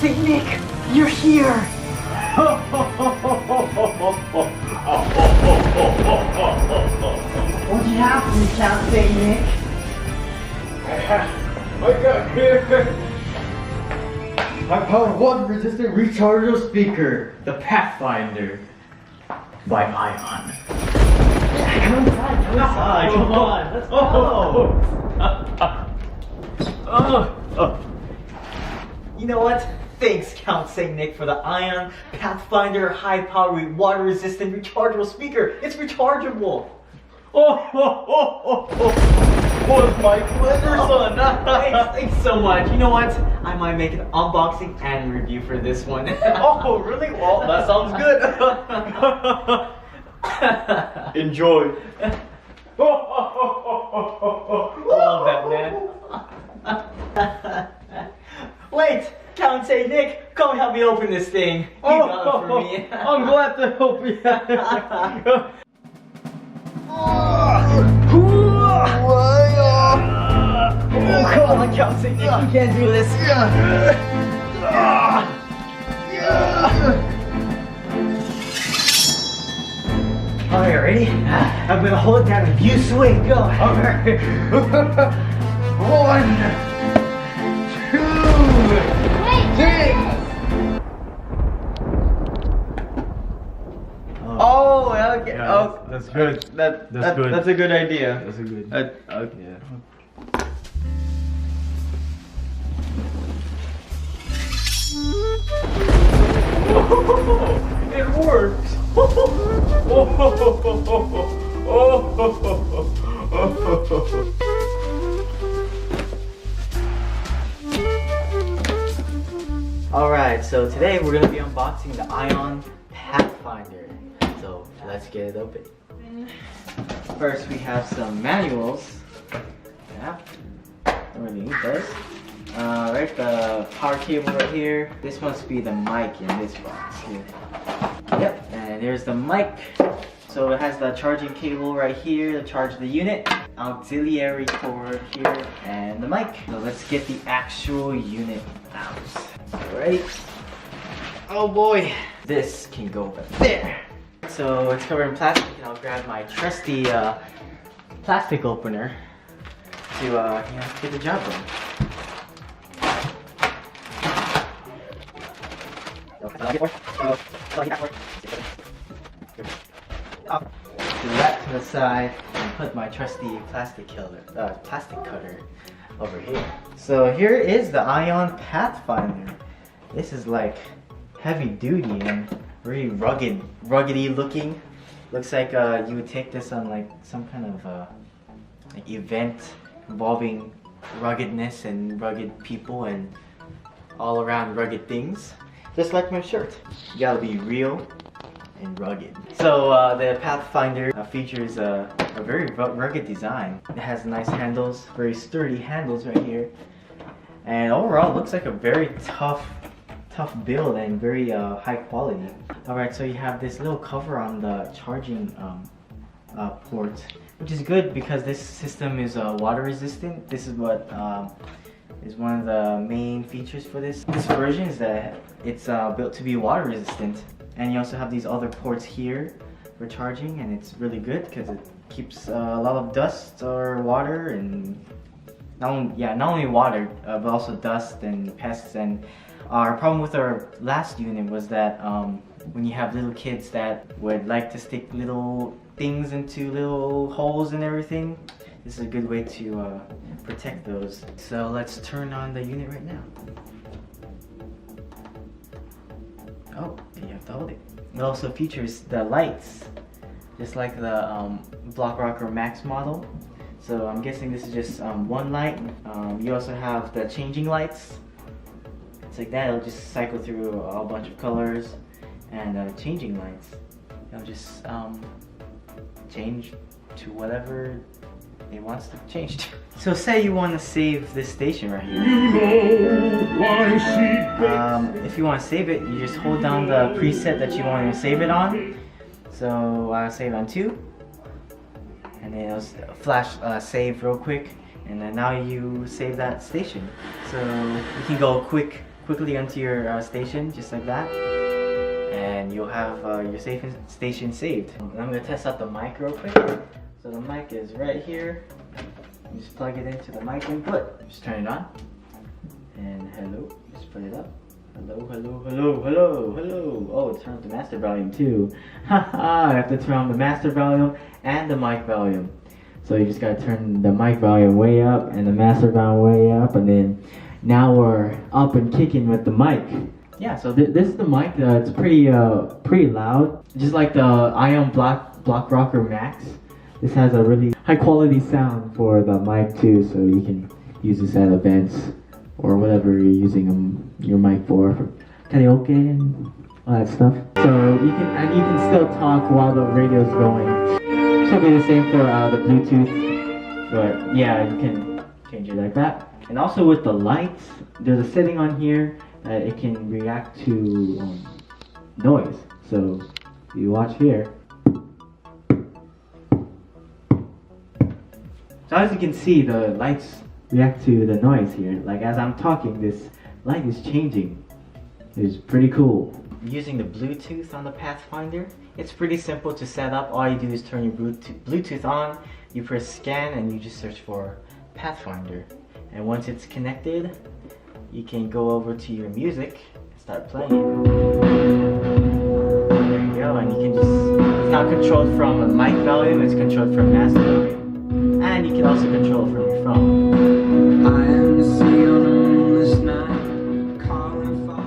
St. Nick, you're here! What do you have for me, Count St. Nick? I got here high-powered water-resistant rechargeable speaker, the Pathfinder by Ion. Come inside, come on, let's go! You know what? Thanks, Count St. Nick, for the Ion Pathfinder High-Powered water-resistant rechargeable speaker. It's rechargeable. Was my pleasure, son. Thanks so much. You know what? I might make an unboxing and review for this one. Oh, really? Well, that sounds good. Enjoy. Love that, man. Wait, Count St. Nick, come help me open this thing. You got it for me. I'm glad to help you. Oh, come on, Count St. Nick, you can't do this. Alright, ready? I'm gonna hold it down and you swing, go. Okay. 1, 2, 3. Oh, okay. Yeah, Oh, that's good. That's good. That's a good idea. That's a good. Okay. Yeah. It works. Alright, so today we're going to be unboxing the Ion Pathfinder. So let's get it open. First we have some manuals. Yeah, don't really need this. Right, the power cable right here. This must be the mic in this box here. Yep, and there's the mic. So it has the charging cable right here to charge the unit, auxiliary cord here, and the mic. So let's get the actual unit out. Alright. Oh boy, this can go over there. So it's covered in plastic, and I'll grab my trusty plastic opener to get the job done. Do that to the side and put my trusty plastic cutter over here. So here is the Ion Pathfinder. This is like heavy duty and very ruggedy looking. Looks like you would take this on like some kind of like event involving ruggedness and rugged people and all around rugged things. Just like my shirt. You gotta be real and rugged. So the Pathfinder features a very rugged design. It has nice handles, very sturdy handles right here. And overall it looks like a very tough build and very high quality. Alright, so you have this little cover on the charging port, which is good because this system is water resistant. This is what is one of the main features for this version, is that it's built to be water resistant. And you also have these other ports here for charging, and it's really good because it keeps a lot of dust or water, and not only water but also dust and pests. And our problem with our last unit was that when you have little kids that would like to stick little things into little holes and everything, this is a good way to protect those. So let's turn on the unit right now. Oh, you have to hold it. It also features the lights, just like the Block Rocker Max model. So I'm guessing this is just one light. You also have the changing lights. It's like that, it'll just cycle through a bunch of colors, and changing lights. It'll just change to whatever it wants to change to. So say you want to save this station right here. If you want to save it, you just hold down the preset that you want to save it on. So I'll save on 2. And then it'll flash save real quick. And then now you save that station. So you can go quick quickly onto your station, just like that, and you'll have your station saved. And I'm gonna test out the mic real quick. So the mic is right here. You just plug it into the mic input. Just turn it on. And hello, just put it up. Hello, hello, hello, hello, hello. Oh, turn up the master volume too. Haha, I have to turn on the master volume and the mic volume. So you just gotta turn the mic volume way up and the master volume way up, and then now we're up and kicking with the mic. Yeah, so this is the mic. It's pretty loud, just like the Ion Block Rocker Max. This has a really high quality sound for the mic too, so you can use this at events or whatever you're using your mic for karaoke and all that stuff. So you can still talk while the radio's going. This will be the same for the Bluetooth, but yeah, you can change it like that. And also with the lights, there's a setting on here that it can react to noise. So you watch here. So as you can see, the lights react to the noise here. Like as I'm talking, this light is changing. It's pretty cool. Using the Bluetooth on the Pathfinder, it's pretty simple to set up. All you do is turn your Bluetooth on, you press scan, and you just search for Pathfinder. And once it's connected, you can go over to your music and start playing. There you go, and you can just, it's not controlled from a mic volume, it's controlled from master volume. And you can also control it from your phone. I am the sea on a moonless night, calling for.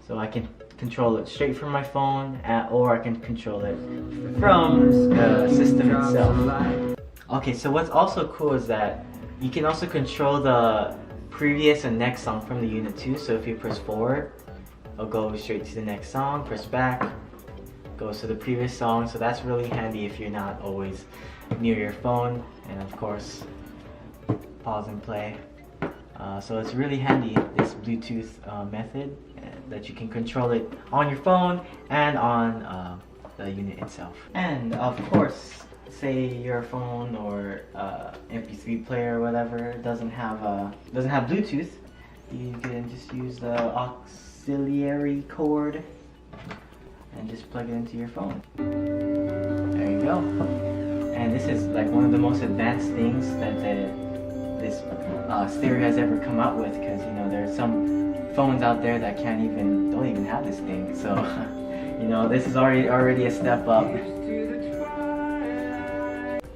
So I can control it straight from my phone, or I can control it from the system itself. Okay, so what's also cool is that you can also control the previous and next song from the unit too. So if you press forward, it'll go straight to the next song. Press back, goes to the previous song. So that's really handy if you're not always near your phone. And of course, pause and play. So it's really handy, this Bluetooth method, that you can control it on your phone and on the unit itself. And of course, say your phone or MP3 player or whatever doesn't have Bluetooth, you can just use the auxiliary cord and just plug it into your phone. There you go. And this is like one of the most advanced things that this stereo has ever come out with, because you know there's some phones out there that don't even have this thing. So you know, this is already a step up.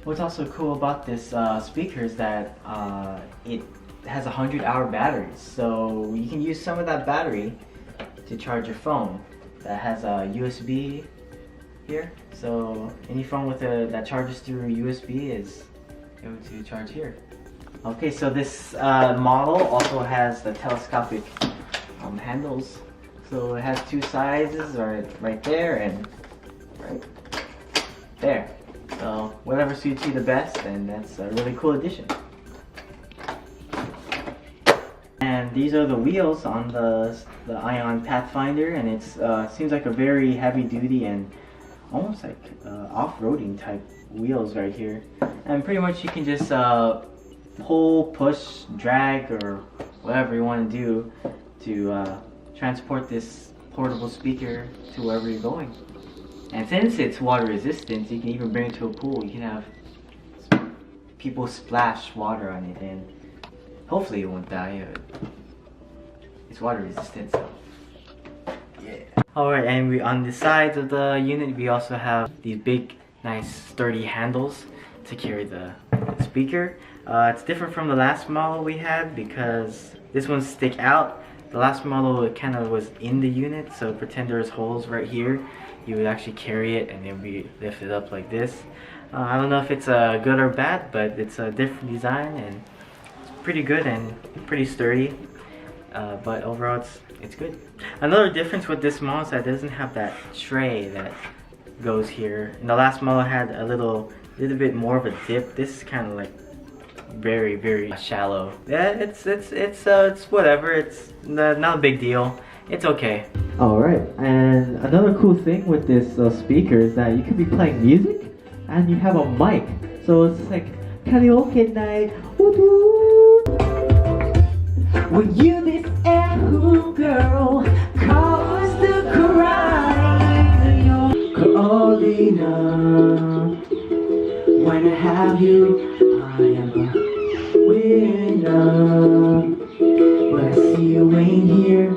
What's also cool about this speaker is that it has 100-hour batteries, so you can use some of that battery to charge your phone. That has a USB here, so any phone with that charges through USB is able to charge here. Okay, so this model also has the telescopic handles, so it has two sizes, right there and right there. So whatever suits you the best, and that's a really cool addition. And these are the wheels on the Ion Pathfinder, and it seems like a very heavy duty and almost like off-roading type wheels right here. And pretty much you can just pull, push, drag, or whatever you want to do to transport this portable speaker to wherever you're going. And since it's water resistant, you can even bring it to a pool. You can have people splash water on it, and hopefully it won't die. It's water resistant, so yeah. Alright, and on the sides of the unit, we also have these big, nice, sturdy handles to carry the speaker. It's different from the last model we had because this one stick out. The last model, it kind of was in the unit, so pretend there's holes right here. You would actually carry it and then be lifted up like this. I don't know if it's good or bad, but it's a different design and it's pretty good and pretty sturdy. But overall, it's good. Another difference with this model is that it doesn't have that tray that goes here. And the last model had a little bit more of a dip. This is kind of like very shallow. Yeah, it's whatever. It's not a big deal. It's okay. Alright, and another cool thing with this speaker is that you could be playing music and you have a mic. So it's like karaoke night. Woo-hoo. Will you this Ooh, girl, cause the cry. Carolina, when I have you, I am a winner. But I see you ain't here.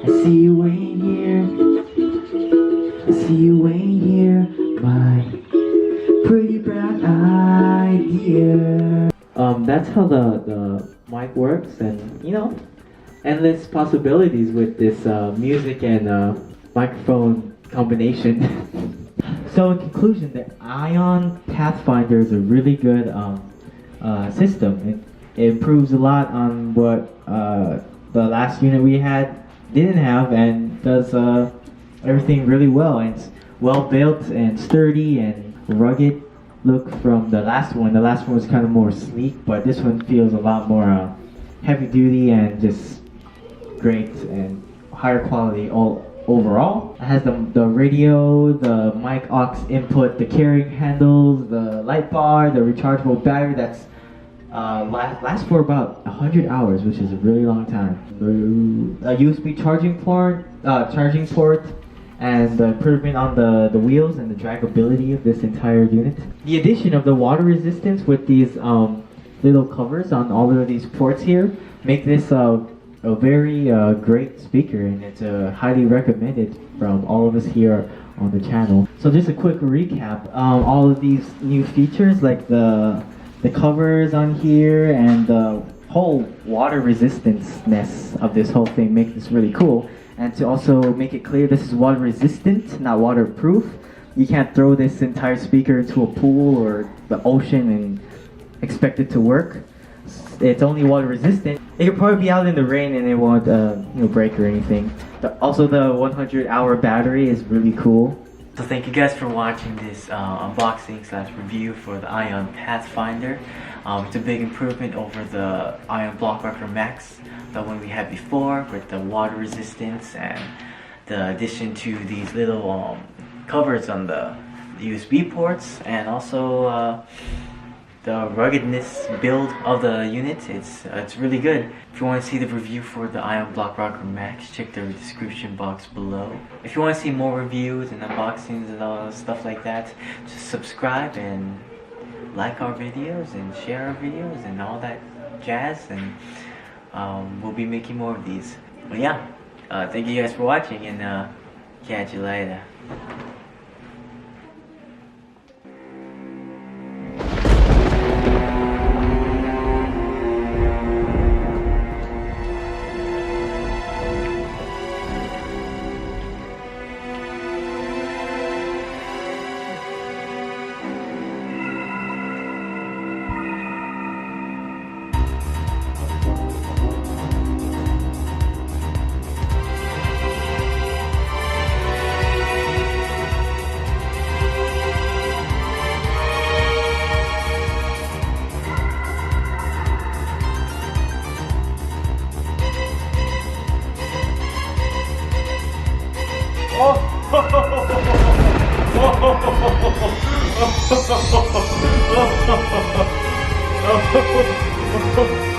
I see you ain't here. I see you ain't here, my pretty brown eyed dear. That's how the mic works, and you know, endless possibilities with this music and microphone combination. So in conclusion, the Ion Pathfinder is a really good system. It improves a lot on what the last unit we had didn't have, and does everything really well. And it's well built and sturdy and rugged look from the last one. The last one was kind of more sleek, but this one feels a lot more heavy duty and just great and higher quality all overall. It has the radio, the mic aux input, the carrying handles, the light bar, the rechargeable battery that's lasts for about 100 hours, which is a really long time. A USB charging port, and the improvement on the wheels and the dragability of this entire unit. The addition of the water resistance with these little covers on all of these ports here make this a very great speaker, and it's highly recommended from all of us here on the channel. So just a quick recap, all of these new features like the covers on here and the whole water resistance-ness of this whole thing make this really cool. And to also make it clear, this is water resistant, not waterproof. You can't throw this entire speaker into a pool or the ocean and expect it to work. It's only water resistant. It could probably be out in the rain and it won't break or anything. Also, the 100-hour battery is really cool. So thank you guys for watching this unboxing/review for the Ion Pathfinder. It's a big improvement over the Ion Blockrocker Max, the one we had before, with the water resistance and the addition to these little covers on the USB ports, and also the ruggedness build of the unit. It's really good. If you want to see the review for the Ion Blockrocker Max, check the description box below. If you want to see more reviews and unboxings and all stuff like that, just subscribe and like our videos and share our videos and all that jazz, and we'll be making more of these. But yeah, thank you guys for watching, and catch you later. Oh,